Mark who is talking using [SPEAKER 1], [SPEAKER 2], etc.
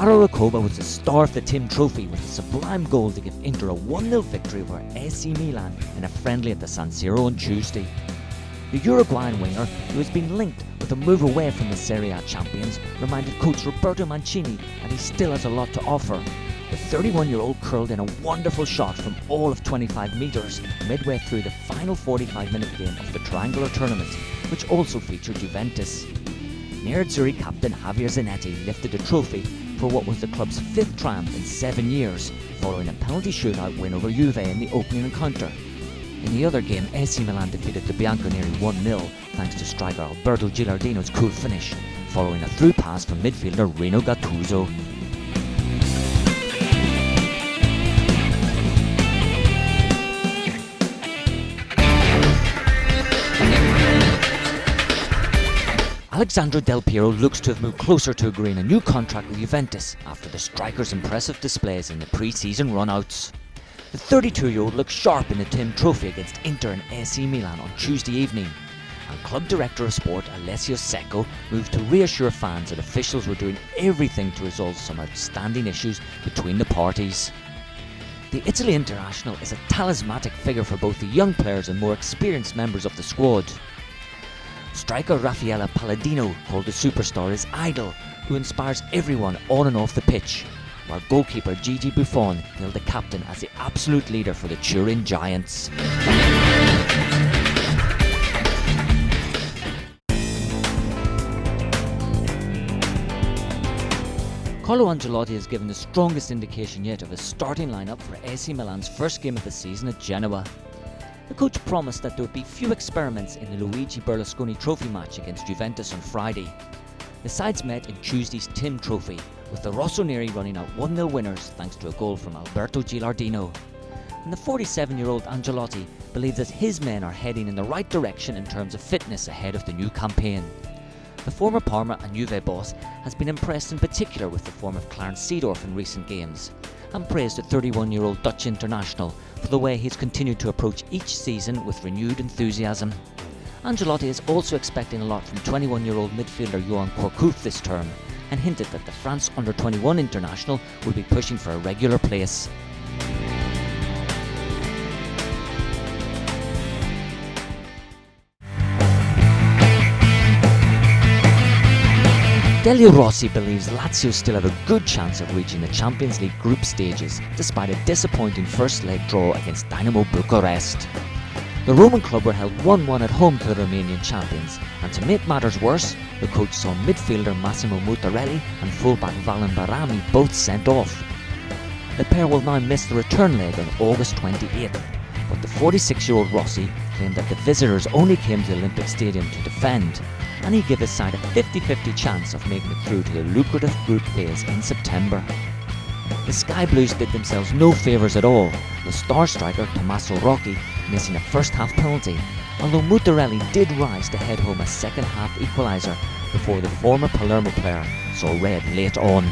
[SPEAKER 1] Piero Recoba was the star of the Tim Trophy with a sublime goal to give Inter a 1-0 victory over AC Milan in a friendly at the San Siro on Tuesday. The Uruguayan winger, who has been linked with a move away from the Serie A champions, reminded coach Roberto Mancini that he still has a lot to offer. The 31-year-old curled in a wonderful shot from all of 25 metres midway through the final 45-minute game of the triangular tournament, which also featured Juventus. Nerazzurri captain Javier Zanetti lifted the trophy for what was the club's 5th triumph in 7 years, following a penalty shootout win over Juve in the opening encounter. In the other game, AC Milan defeated the Bianconeri 1-0 thanks to striker Alberto Gilardino's cool finish, following a through pass from midfielder Rino Gattuso. Alexandre Del Piero looks to have moved closer to agreeing a new contract with Juventus after the striker's impressive displays in the pre-season run-outs. The 32-year-old looked sharp in the Tim Trophy against Inter and AC Milan on Tuesday evening, and Club Director of Sport Alessio Secco moved to reassure fans that officials were doing everything to resolve some outstanding issues between the parties. The Italy international is a talismanic figure for both the young players and more experienced members of the squad. Striker Raffaele Palladino called the superstar his idol, who inspires everyone on and off the pitch, while goalkeeper Gigi Buffon hailed the captain as the absolute leader for the Turin Giants. Carlo Ancelotti has given the strongest indication yet of his starting lineup for AC Milan's first game of the season at Genoa. The coach promised that there would be few experiments in the Luigi Berlusconi Trophy match against Juventus on Friday. The sides met in Tuesday's Tim Trophy, with the Rossoneri running out 1-0 winners thanks to a goal from Alberto Gilardino. And the 47-year-old Ancelotti believes that his men are heading in the right direction in terms of fitness ahead of the new campaign. The former Parma and Juve boss has been impressed in particular with the form of Clarence Seedorf in recent games, and praised the 31-year-old Dutch international for the way he's continued to approach each season with renewed enthusiasm. Ancelotti is also expecting a lot from 21-year-old midfielder Johan Kourkouf this term, and hinted that the France under-21 international will be pushing for a regular place. Delio Rossi believes Lazio still have a good chance of reaching the Champions League group stages, despite a disappointing first leg draw against Dynamo Bucharest. The Roman club were held 1-1 at home to the Romanian champions, and to make matters worse, the coach saw midfielder Massimo Mutarelli and fullback Valentin Barami both sent off. The pair will now miss the return leg on August 28th, but the 46-year-old Rossi claimed that the visitors only came to the Olympic Stadium to defend, and he gave his side a 50-50 chance of making it through to the lucrative group phase in September. The Sky Blues did themselves no favours at all, with star striker Tommaso Rocchi missing a first-half penalty, although Mutarelli did rise to head home a second-half equaliser before the former Palermo player saw red late on.